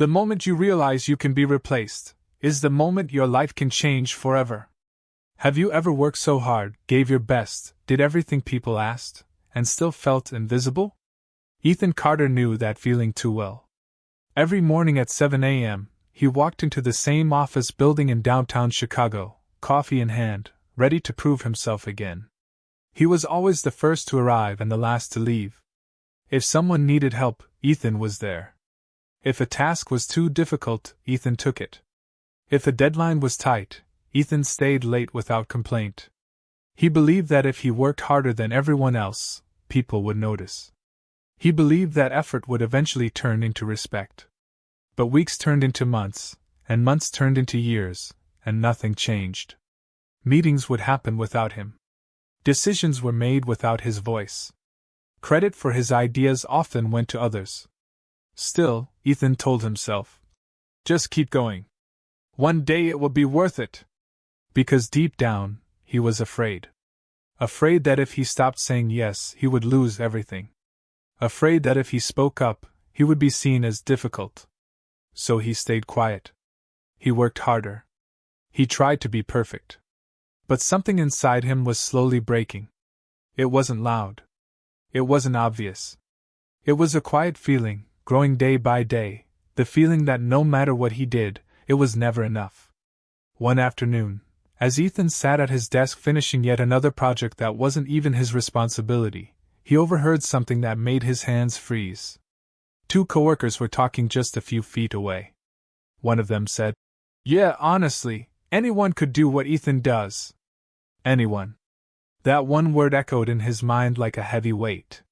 The moment you realize you can be replaced is the moment your life can change forever. Have you ever worked so hard, gave your best, did everything people asked, and still felt invisible? Ethan Carter knew that feeling too well. Every morning at 7 a.m., he walked into the same office building in downtown Chicago, coffee in hand, ready to prove himself again. He was always the first to arrive and the last to leave. If someone needed help, Ethan was there. If a task was too difficult, Ethan took it. If a deadline was tight, Ethan stayed late without complaint. He believed that if he worked harder than everyone else, people would notice. He believed that effort would eventually turn into respect. But weeks turned into months, and months turned into years, and nothing changed. Meetings would happen without him. Decisions were made without his voice. Credit for his ideas often went to others. Still, Ethan told himself, just keep going. One day it will be worth it. Because deep down, he was afraid. Afraid that if he stopped saying yes, he would lose everything. Afraid that if he spoke up, he would be seen as difficult. So he stayed quiet. He worked harder. He tried to be perfect. But something inside him was slowly breaking. It wasn't loud. It wasn't obvious. It was a quiet feeling, growing day by day, the feeling that no matter what he did, it was never enough. One afternoon, as Ethan sat at his desk finishing yet another project that wasn't even his responsibility, he overheard something that made his hands freeze. Two coworkers were talking just a few feet away. One of them said, "Yeah, honestly, anyone could do what Ethan does." Anyone. That one word echoed in his mind like a heavy weight.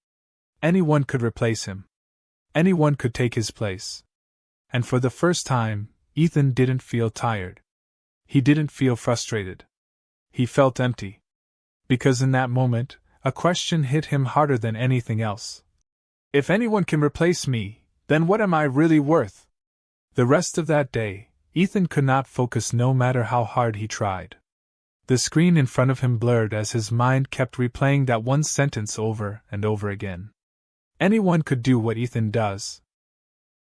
Anyone could replace him. Anyone could take his place. And for the first time, Ethan didn't feel tired. He didn't feel frustrated. He felt empty. Because in that moment, a question hit him harder than anything else. If anyone can replace me, then what am I really worth? The rest of that day, Ethan could not focus no matter how hard he tried. The screen in front of him blurred as his mind kept replaying that one sentence over and over again. Anyone could do what Ethan does.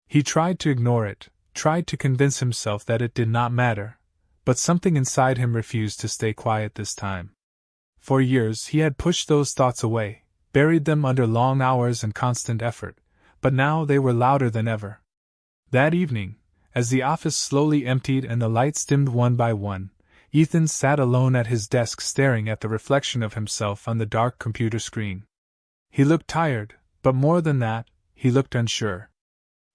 He tried to ignore it, tried to convince himself that it did not matter, but something inside him refused to stay quiet this time. For years he had pushed those thoughts away, buried them under long hours and constant effort, but now they were louder than ever. That evening, as the office slowly emptied and the lights dimmed one by one, Ethan sat alone at his desk staring at the reflection of himself on the dark computer screen. He looked tired, but more than that, he looked unsure.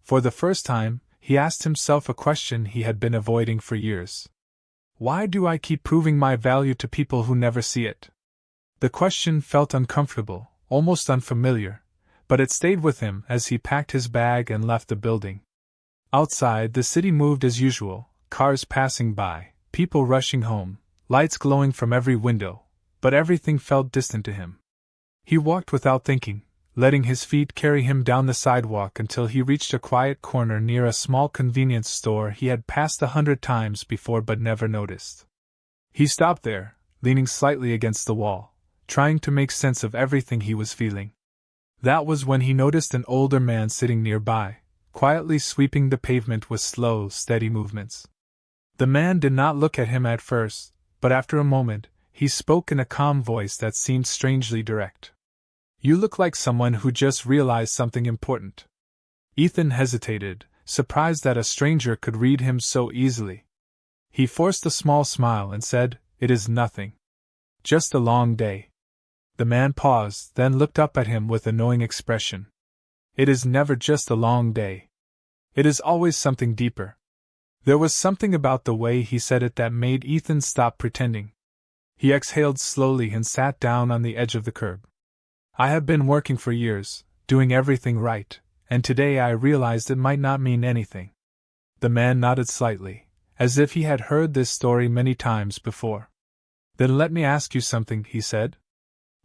For the first time, he asked himself a question he had been avoiding for years. Why do I keep proving my value to people who never see it? The question felt uncomfortable, almost unfamiliar, but it stayed with him as he packed his bag and left the building. Outside, the city moved as usual, cars passing by, people rushing home, lights glowing from every window, but everything felt distant to him. He walked without thinking, letting his feet carry him down the sidewalk until he reached a quiet corner near a small convenience store he had passed 100 times before but never noticed. He stopped there, leaning slightly against the wall, trying to make sense of everything he was feeling. That was when he noticed an older man sitting nearby, quietly sweeping the pavement with slow, steady movements. The man did not look at him at first, but after a moment, he spoke in a calm voice that seemed strangely direct. "You look like someone who just realized something important." Ethan hesitated, surprised that a stranger could read him so easily. He forced a small smile and said, "It is nothing. Just a long day." The man paused, then looked up at him with a knowing expression. "It is never just a long day. It is always something deeper." There was something about the way he said it that made Ethan stop pretending. He exhaled slowly and sat down on the edge of the curb. "I have been working for years, doing everything right, and today I realized it might not mean anything." The man nodded slightly, as if he had heard this story many times before. "Then let me ask you something," he said.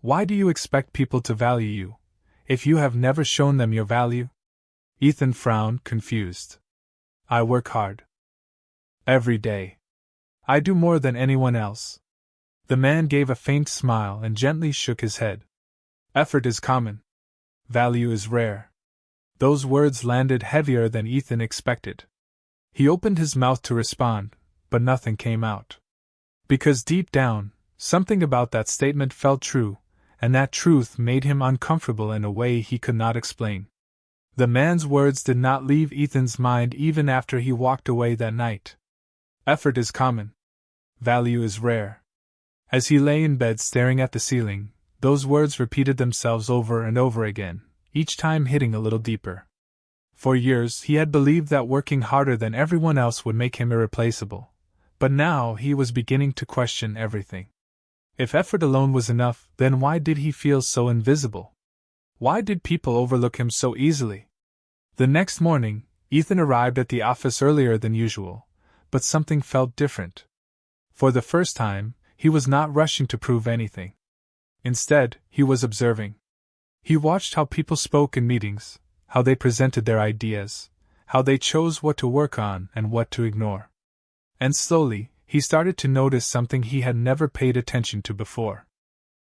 "Why do you expect people to value you, if you have never shown them your value?" Ethan frowned, confused. "I work hard. Every day. I do more than anyone else." The man gave a faint smile and gently shook his head. "Effort is common. Value is rare. Those words landed heavier than Ethan expected. He opened his mouth to respond, but nothing came out. Because deep down, something about that statement felt true, and that truth made him uncomfortable in a way he could not explain. The man's words did not leave Ethan's mind even after he walked away that night. Effort is common. Value is rare. As he lay in bed staring at the ceiling, those words repeated themselves over and over again, each time hitting a little deeper. For years he had believed that working harder than everyone else would make him irreplaceable, but now he was beginning to question everything. If effort alone was enough, then why did he feel so invisible? Why did people overlook him so easily? The next morning, Ethan arrived at the office earlier than usual, but something felt different. For the first time, he was not rushing to prove anything. Instead, he was observing. He watched how people spoke in meetings, how they presented their ideas, how they chose what to work on and what to ignore. And slowly, he started to notice something he had never paid attention to before.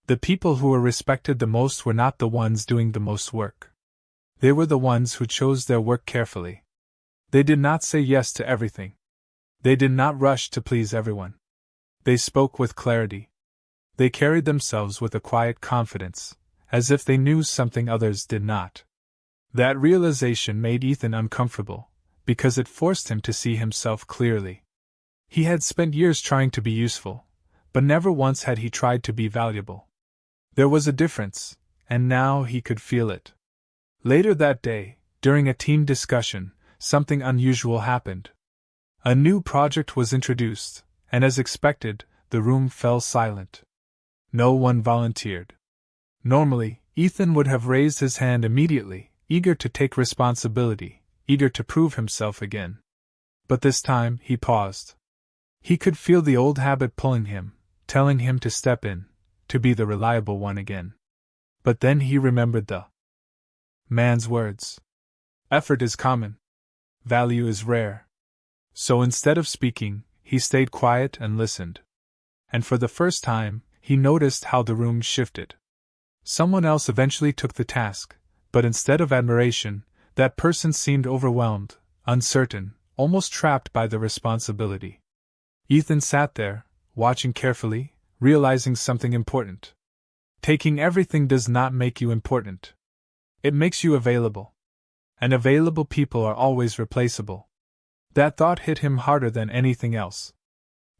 The people who were respected the most were not the ones doing the most work. They were the ones who chose their work carefully. They did not say yes to everything. They did not rush to please everyone. They spoke with clarity. They carried themselves with a quiet confidence, as if they knew something others did not. That realization made Ethan uncomfortable, because it forced him to see himself clearly. He had spent years trying to be useful, but never once had he tried to be valuable. There was a difference, and now he could feel it. Later that day, during a team discussion, something unusual happened. A new project was introduced, and as expected, the room fell silent. No one volunteered. Normally, Ethan would have raised his hand immediately, eager to take responsibility, eager to prove himself again. But this time, he paused. He could feel the old habit pulling him, telling him to step in, to be the reliable one again. But then he remembered the man's words. Effort is common. Value is rare. So instead of speaking, he stayed quiet and listened. And for the first time, he noticed how the room shifted. Someone else eventually took the task, but instead of admiration, that person seemed overwhelmed, uncertain, almost trapped by the responsibility. Ethan sat there, watching carefully, realizing something important. Taking everything does not make you important. It makes you available. And available people are always replaceable. That thought hit him harder than anything else.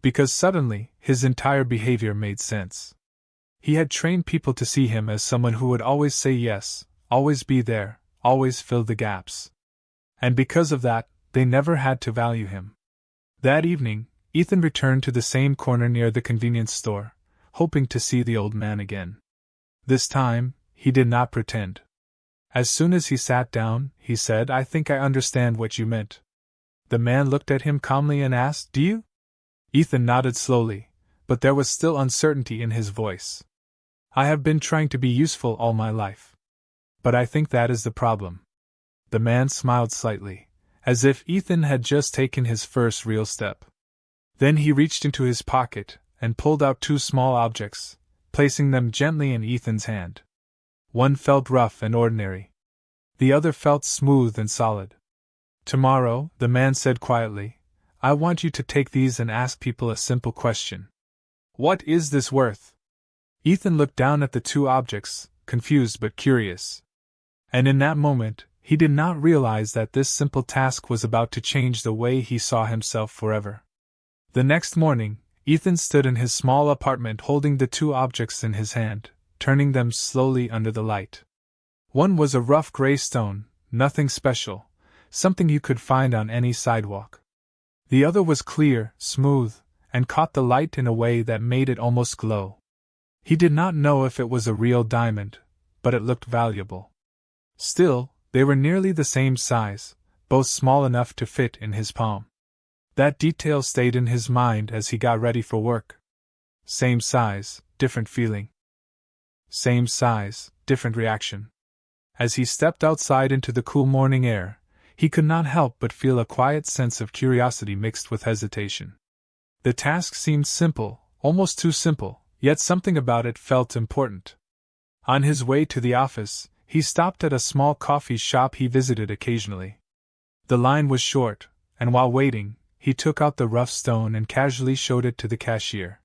Because suddenly, his entire behavior made sense. He had trained people to see him as someone who would always say yes, always be there, always fill the gaps. And because of that, they never had to value him. That evening, Ethan returned to the same corner near the convenience store, hoping to see the old man again. This time, he did not pretend. As soon as he sat down, he said, "I think I understand what you meant." The man looked at him calmly and asked, "Do you?" Ethan nodded slowly, but there was still uncertainty in his voice. "I have been trying to be useful all my life. But I think that is the problem." The man smiled slightly, as if Ethan had just taken his first real step. Then he reached into his pocket and pulled out two small objects, placing them gently in Ethan's hand. One felt rough and ordinary. The other felt smooth and solid. "Tomorrow," the man said quietly, "I want you to take these and ask people a simple question. What is this worth?" Ethan looked down at the two objects, confused but curious. And in that moment, he did not realize that this simple task was about to change the way he saw himself forever. The next morning, Ethan stood in his small apartment holding the two objects in his hand, turning them slowly under the light. One was a rough gray stone, nothing special, something you could find on any sidewalk. The other was clear, smooth, and caught the light in a way that made it almost glow. He did not know if it was a real diamond, but it looked valuable. Still, they were nearly the same size, both small enough to fit in his palm. That detail stayed in his mind as he got ready for work. Same size, different feeling. Same size, different reaction. As he stepped outside into the cool morning air, he could not help but feel a quiet sense of curiosity mixed with hesitation. The task seemed simple, almost too simple, yet something about it felt important. On his way to the office, he stopped at a small coffee shop he visited occasionally. The line was short, and while waiting, he took out the rough stone and casually showed it to the cashier.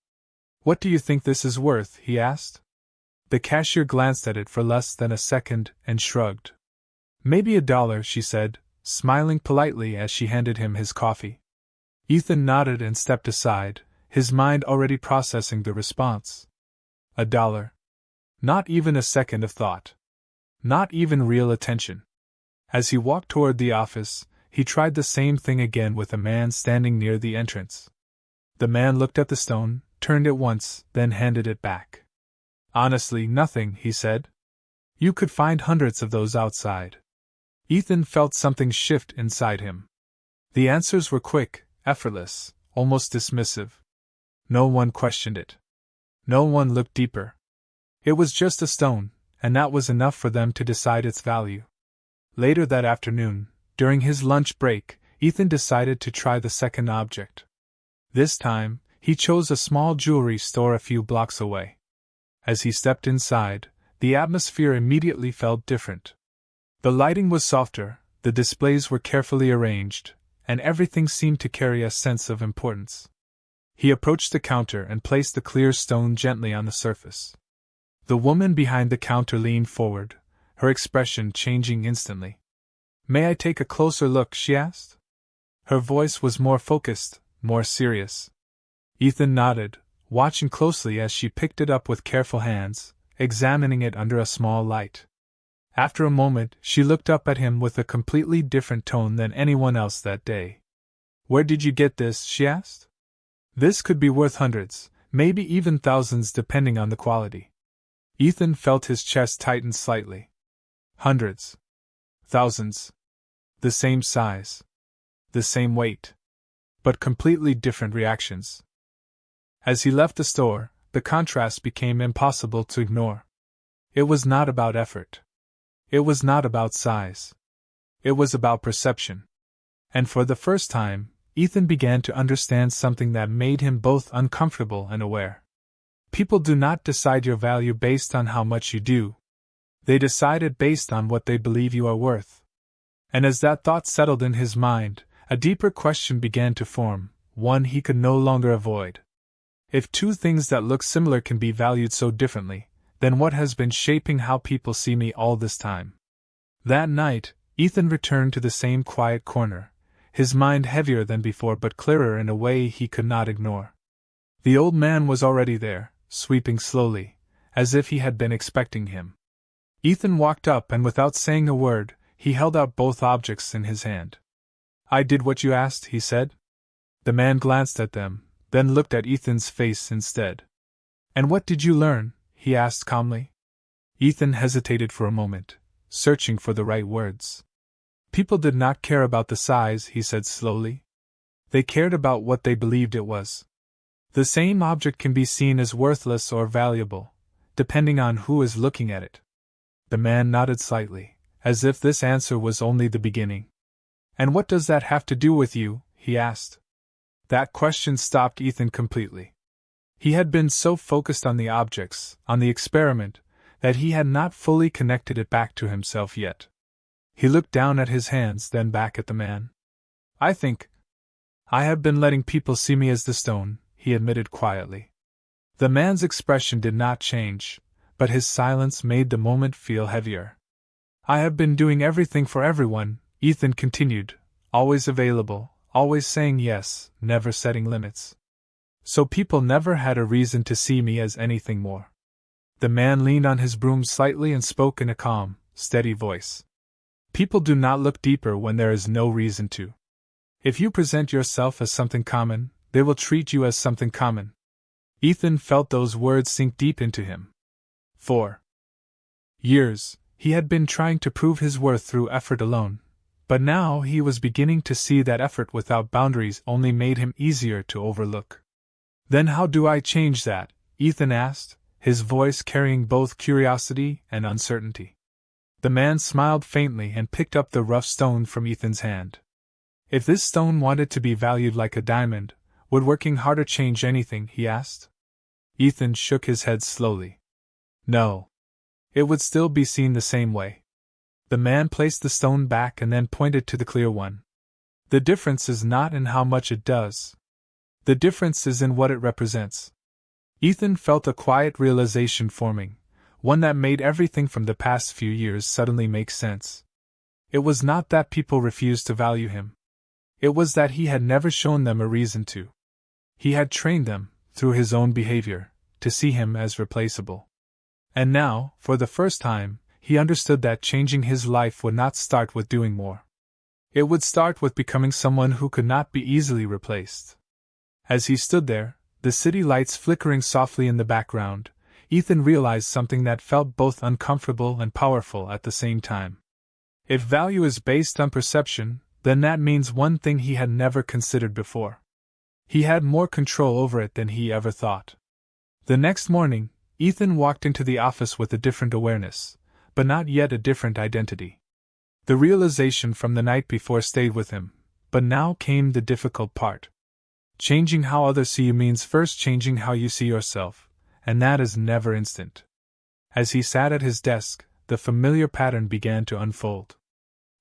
"What do you think this is worth?" he asked. The cashier glanced at it for less than a second and shrugged. "Maybe $1," she said, smiling politely as she handed him his coffee. Ethan nodded and stepped aside, his mind already processing the response. $1. Not even a second of thought. Not even real attention. As he walked toward the office, he tried the same thing again with a man standing near the entrance. The man looked at the stone, turned it once, then handed it back. "Honestly, nothing," he said. "You could find hundreds of those outside." Ethan felt something shift inside him. The answers were quick, effortless, almost dismissive. No one questioned it. No one looked deeper. It was just a stone, and that was enough for them to decide its value. Later that afternoon, during his lunch break, Ethan decided to try the second object. This time, he chose a small jewelry store a few blocks away. As he stepped inside, the atmosphere immediately felt different. The lighting was softer, the displays were carefully arranged, and everything seemed to carry a sense of importance. He approached the counter and placed the clear stone gently on the surface. The woman behind the counter leaned forward, her expression changing instantly. "May I take a closer look?" she asked. Her voice was more focused, more serious. Ethan nodded, watching closely as she picked it up with careful hands, examining it under a small light. After a moment, she looked up at him with a completely different tone than anyone else that day. "Where did you get this?" she asked. "This could be worth hundreds, maybe even thousands depending on the quality." Ethan felt his chest tighten slightly. Hundreds. Thousands. The same size. The same weight. But completely different reactions. As he left the store, the contrast became impossible to ignore. It was not about effort. It was not about size. It was about perception. And for the first time, Ethan began to understand something that made him both uncomfortable and aware. People do not decide your value based on how much you do. They decide it based on what they believe you are worth. And as that thought settled in his mind, a deeper question began to form, one he could no longer avoid. If two things that look similar can be valued so differently, then what has been shaping how people see me all this time? That night, Ethan returned to the same quiet corner, his mind heavier than before but clearer in a way he could not ignore. The old man was already there, sweeping slowly, as if he had been expecting him. Ethan walked up and without saying a word, he held out both objects in his hand. "I did what you asked," he said. The man glanced at them, then looked at Ethan's face instead. "And what did you learn?" he asked calmly. Ethan hesitated for a moment, searching for the right words. "People did not care about the size," he said slowly. "They cared about what they believed it was. The same object can be seen as worthless or valuable, depending on who is looking at it." The man nodded slightly, as if this answer was only the beginning. "And what does that have to do with you?" he asked. That question stopped Ethan completely. He had been so focused on the objects, on the experiment, that he had not fully connected it back to himself yet. He looked down at his hands, then back at the man. I have been letting people see me as the stone," he admitted quietly. The man's expression did not change, but his silence made the moment feel heavier. "I have been doing everything for everyone," Ethan continued, "always available, always saying yes, never setting limits. So people never had a reason to see me as anything more." The man leaned on his broom slightly and spoke in a calm, steady voice. "People do not look deeper when there is no reason to. If you present yourself as something common, they will treat you as something common." Ethan felt those words sink deep into him. For years, he had been trying to prove his worth through effort alone, but now he was beginning to see that effort without boundaries only made him easier to overlook. "Then how do I change that?" Ethan asked, his voice carrying both curiosity and uncertainty. The man smiled faintly and picked up the rough stone from Ethan's hand. "If this stone wanted to be valued like a diamond, would working harder change anything?" he asked. Ethan shook his head slowly. "No. it would still be seen the same way. The man placed the stone back and then pointed to the clear one. The difference is not in how much it does. The difference is in what it represents. Ethan felt a quiet realization forming, one that made everything from the past few years suddenly make sense. It was not that people refused to value him. It was that he had never shown them a reason to. He had trained them, through his own behavior, to see him as replaceable. And now, for the first time, he understood that changing his life would not start with doing more. It would start with becoming someone who could not be easily replaced. As he stood there, the city lights flickering softly in the background, Ethan realized something that felt both uncomfortable and powerful at the same time. If value is based on perception, then that means one thing he had never considered before. He had more control over it than he ever thought. The next morning, Ethan walked into the office with a different awareness, but not yet a different identity. The realization from the night before stayed with him, but now came the difficult part. Changing how others see you means first changing how you see yourself, and that is never instant. As he sat at his desk, the familiar pattern began to unfold.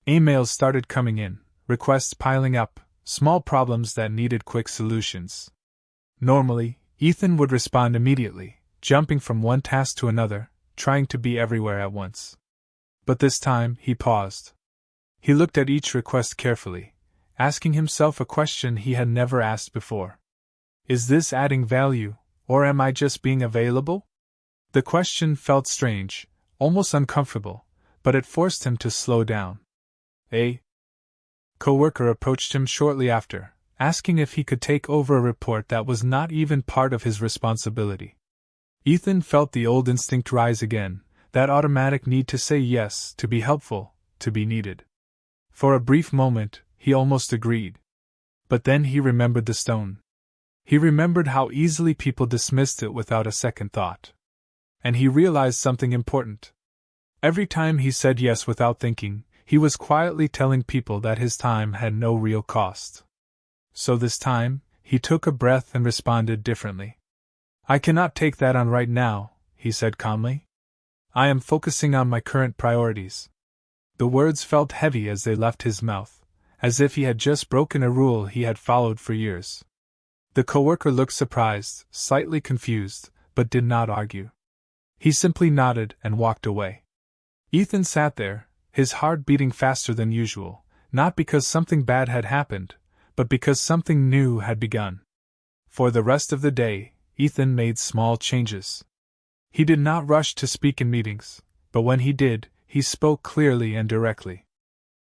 Emails started coming in, requests piling up, small problems that needed quick solutions. Normally, Ethan would respond immediately, jumping from one task to another, trying to be everywhere at once. But this time, he paused. He looked at each request carefully, asking himself a question he had never asked before. Is this adding value, or am I just being available? The question felt strange, almost uncomfortable, but it forced him to slow down. A coworker approached him shortly after, asking if he could take over a report that was not even part of his responsibility. Ethan felt the old instinct rise again, that automatic need to say yes, to be helpful, to be needed. For a brief moment, he almost agreed. But then he remembered the stone. He remembered how easily people dismissed it without a second thought. And he realized something important. Every time he said yes without thinking, he was quietly telling people that his time had no real cost. So this time, he took a breath and responded differently. I cannot take that on right now, he said calmly. I am focusing on my current priorities. The words felt heavy as they left his mouth, as if he had just broken a rule he had followed for years. The coworker looked surprised, slightly confused, but did not argue. He simply nodded and walked away. Ethan sat there, his heart beating faster than usual, not because something bad had happened, but because something new had begun. For the rest of the day, Ethan made small changes. He did not rush to speak in meetings, but when he did, he spoke clearly and directly.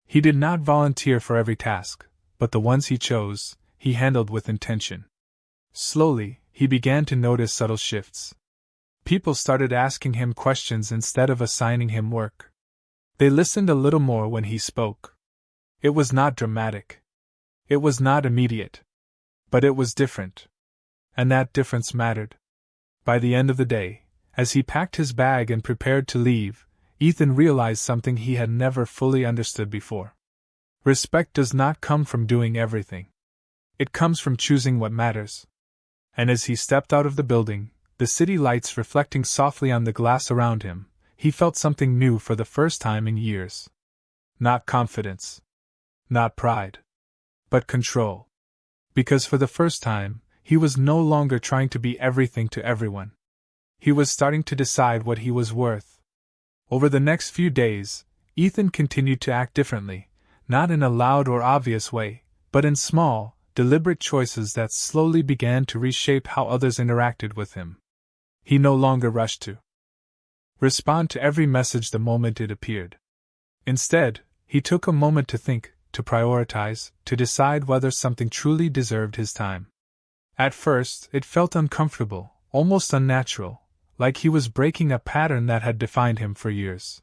He did not volunteer for every task, but the ones he chose, he handled with intention. Slowly, he began to notice subtle shifts. People started asking him questions instead of assigning him work. They listened a little more when he spoke. It was not dramatic. It was not immediate. But it was different. And that difference mattered. By the end of the day, as he packed his bag and prepared to leave, Ethan realized something he had never fully understood before. Respect does not come from doing everything. It comes from choosing what matters. And as he stepped out of the building, the city lights reflecting softly on the glass around him, he felt something new for the first time in years. Not confidence. Not pride. But control. Because for the first time, he was no longer trying to be everything to everyone. He was starting to decide what he was worth. Over the next few days, Ethan continued to act differently, not in a loud or obvious way, but in small, deliberate choices that slowly began to reshape how others interacted with him. He no longer rushed to respond to every message the moment it appeared. Instead, he took a moment to think, to prioritize, to decide whether something truly deserved his time. At first, it felt uncomfortable, almost unnatural, like he was breaking a pattern that had defined him for years.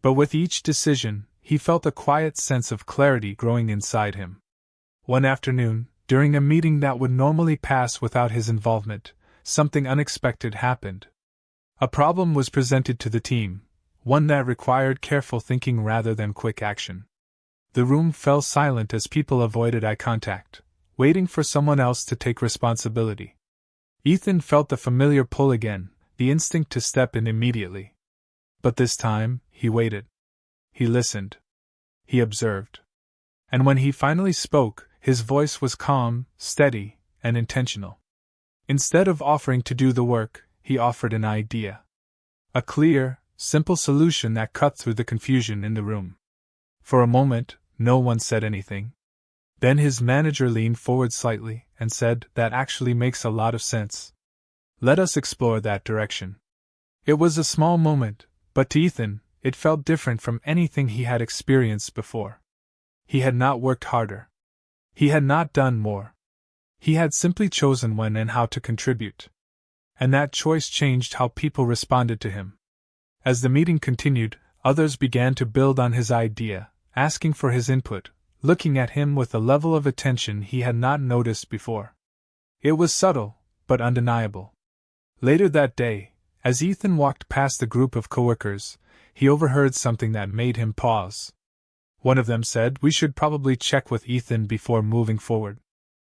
But with each decision, he felt a quiet sense of clarity growing inside him. One afternoon, during a meeting that would normally pass without his involvement, something unexpected happened. A problem was presented to the team, one that required careful thinking rather than quick action. The room fell silent as people avoided eye contact, waiting for someone else to take responsibility. Ethan felt the familiar pull again, the instinct to step in immediately. But this time, he waited. He listened. He observed. And when he finally spoke, his voice was calm, steady, and intentional. Instead of offering to do the work, he offered an idea. A clear, simple solution that cut through the confusion in the room. For a moment, no one said anything. Then his manager leaned forward slightly and said, "That actually makes a lot of sense. Let us explore that direction." It was a small moment, but to Ethan, it felt different from anything he had experienced before. He had not worked harder. He had not done more. He had simply chosen when and how to contribute. And that choice changed how people responded to him. As the meeting continued, others began to build on his idea, asking for his input, looking at him with a level of attention he had not noticed before. It was subtle, but undeniable. Later that day, as Ethan walked past a group of coworkers, he overheard something that made him pause. One of them said, "We should probably check with Ethan before moving forward.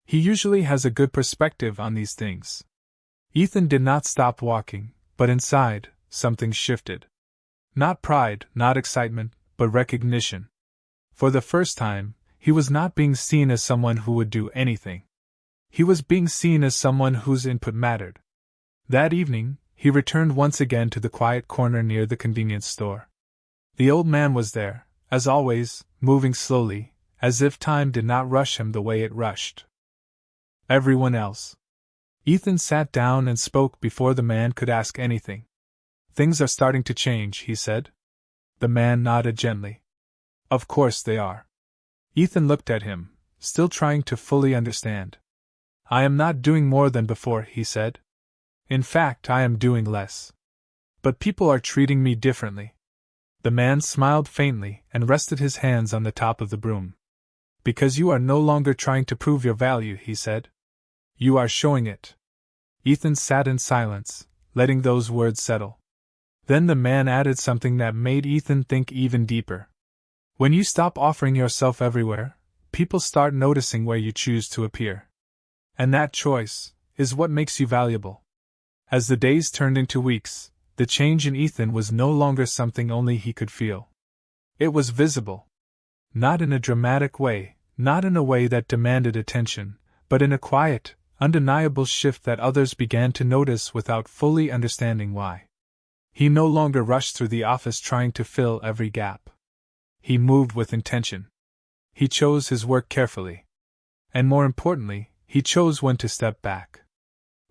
He usually has a good perspective on these things." Ethan did not stop walking, but inside, something shifted. Not pride, not excitement, but recognition. For the first time, he was not being seen as someone who would do anything. He was being seen as someone whose input mattered. That evening, he returned once again to the quiet corner near the convenience store. The old man was there, as always, moving slowly, as if time did not rush him the way it rushed everyone else. Ethan sat down and spoke before the man could ask anything. "Things are starting to change," he said. The man nodded gently. "Of course they are." Ethan looked at him, still trying to fully understand. "I am not doing more than before," he said. "In fact, I am doing less. But people are treating me differently." The man smiled faintly and rested his hands on the top of the broom. "Because you are no longer trying to prove your value," he said. "You are showing it." Ethan sat in silence, letting those words settle. Then the man added something that made Ethan think even deeper. "When you stop offering yourself everywhere, people start noticing where you choose to appear. And that choice is what makes you valuable." As the days turned into weeks, the change in Ethan was no longer something only he could feel. It was visible. Not in a dramatic way, not in a way that demanded attention, but in a quiet, undeniable shift that others began to notice without fully understanding why. He no longer rushed through the office trying to fill every gap. He moved with intention. He chose his work carefully. And more importantly, he chose when to step back.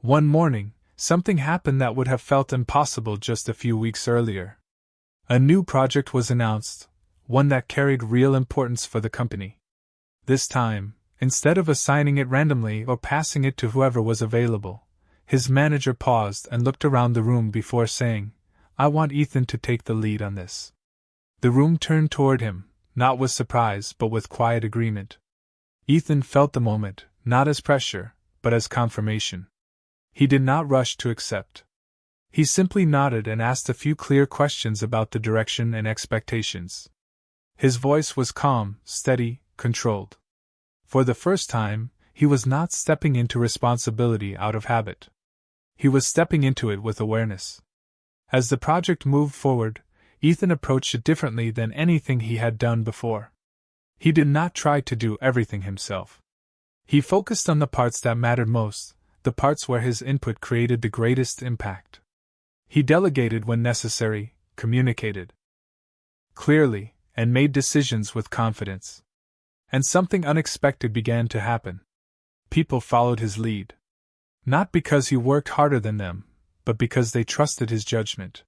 One morning, something happened that would have felt impossible just a few weeks earlier. A new project was announced, one that carried real importance for the company. This time, instead of assigning it randomly or passing it to whoever was available, his manager paused and looked around the room before saying, "I want Ethan to take the lead on this." The room turned toward him, not with surprise but with quiet agreement. Ethan felt the moment, not as pressure, but as confirmation. He did not rush to accept. He simply nodded and asked a few clear questions about the direction and expectations. His voice was calm, steady, controlled. For the first time, he was not stepping into responsibility out of habit. He was stepping into it with awareness. As the project moved forward, Ethan approached it differently than anything he had done before. He did not try to do everything himself. He focused on the parts that mattered most, the parts where his input created the greatest impact. He delegated when necessary, communicated clearly, and made decisions with confidence. And something unexpected began to happen. People followed his lead. Not because he worked harder than them, but because they trusted his judgment.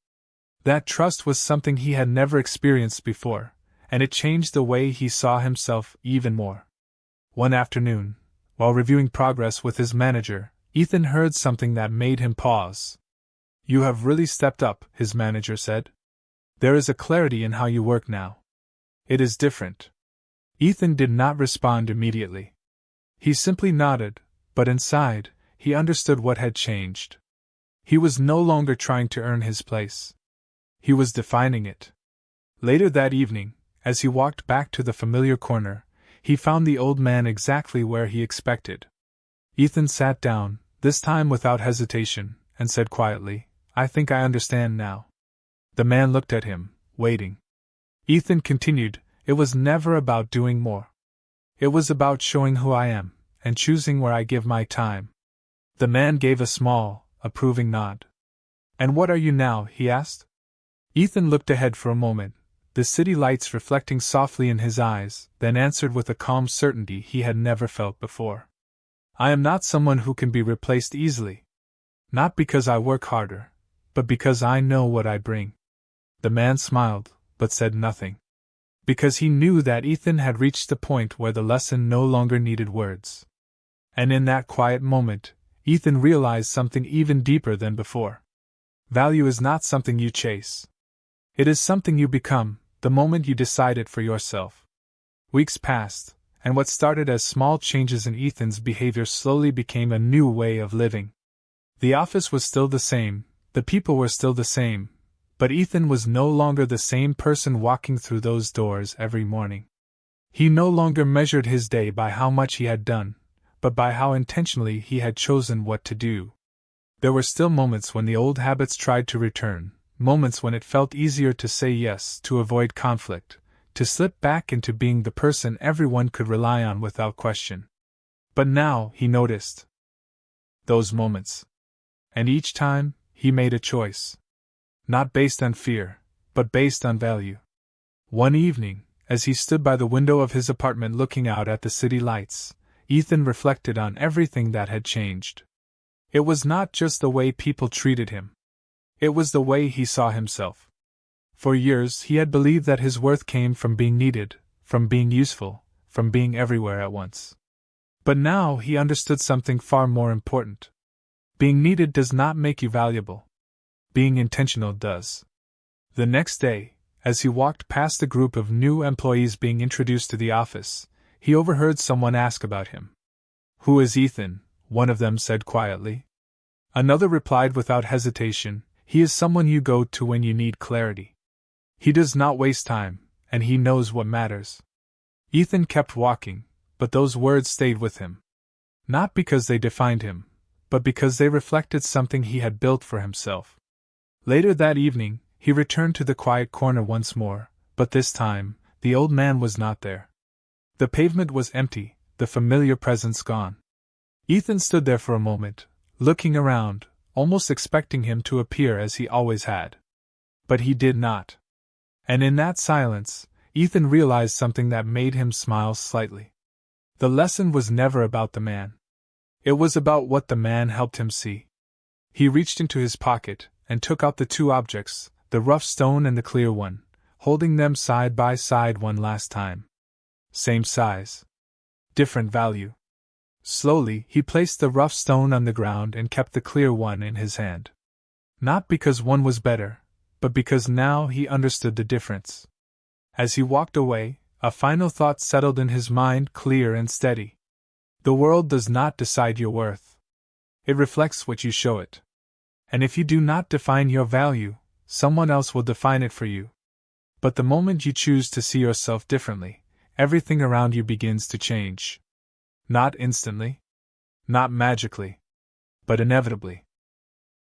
That trust was something he had never experienced before, and it changed the way he saw himself even more. One afternoon, while reviewing progress with his manager, Ethan heard something that made him pause. "You have really stepped up," his manager said. "There is a clarity in how you work now. It is different." Ethan did not respond immediately. He simply nodded, but inside, he understood what had changed. He was no longer trying to earn his place. He was defining it. Later that evening, as he walked back to the familiar corner, he found the old man exactly where he expected. Ethan sat down, this time without hesitation, and said quietly, "I think I understand now." The man looked at him, waiting. Ethan continued, "It was never about doing more. It was about showing who I am, and choosing where I give my time." The man gave a small, approving nod. "And what are you now?" he asked. Ethan looked ahead for a moment, the city lights reflecting softly in his eyes, then answered with a calm certainty he had never felt before. "I am not someone who can be replaced easily. Not because I work harder, but because I know what I bring." The man smiled, but said nothing. Because he knew that Ethan had reached the point where the lesson no longer needed words. And in that quiet moment, Ethan realized something even deeper than before. Value is not something you chase. It is something you become, the moment you decide it for yourself. Weeks passed, and what started as small changes in Ethan's behavior slowly became a new way of living. The office was still the same, the people were still the same, but Ethan was no longer the same person walking through those doors every morning. He no longer measured his day by how much he had done, but by how intentionally he had chosen what to do. There were still moments when the old habits tried to return, moments when it felt easier to say yes to avoid conflict, to slip back into being the person everyone could rely on without question. But now, he noticed those moments. And each time, he made a choice. Not based on fear, but based on value. One evening, as he stood by the window of his apartment looking out at the city lights, Ethan reflected on everything that had changed. It was not just the way people treated him. It was the way he saw himself. For years he had believed that his worth came from being needed, from being useful, from being everywhere at once. But now he understood something far more important. Being needed does not make you valuable. Being intentional does. The next day, as he walked past a group of new employees being introduced to the office, he overheard someone ask about him. "Who is Ethan?" one of them said quietly. Another replied without hesitation, "He is someone you go to when you need clarity. He does not waste time, and he knows what matters." Ethan kept walking, but those words stayed with him. Not because they defined him, but because they reflected something he had built for himself. Later that evening, he returned to the quiet corner once more, but this time, the old man was not there. The pavement was empty, the familiar presence gone. Ethan stood there for a moment, looking around, almost expecting him to appear as he always had. But he did not. And in that silence, Ethan realized something that made him smile slightly. The lesson was never about the man. It was about what the man helped him see. He reached into his pocket and took out the two objects, the rough stone and the clear one, holding them side by side one last time. Same size. Different value. Slowly, he placed the rough stone on the ground and kept the clear one in his hand. Not because one was better, but because now he understood the difference. As he walked away, a final thought settled in his mind, clear and steady. The world does not decide your worth. It reflects what you show it. And if you do not define your value, someone else will define it for you. But the moment you choose to see yourself differently, everything around you begins to change. Not instantly. Not magically. But inevitably.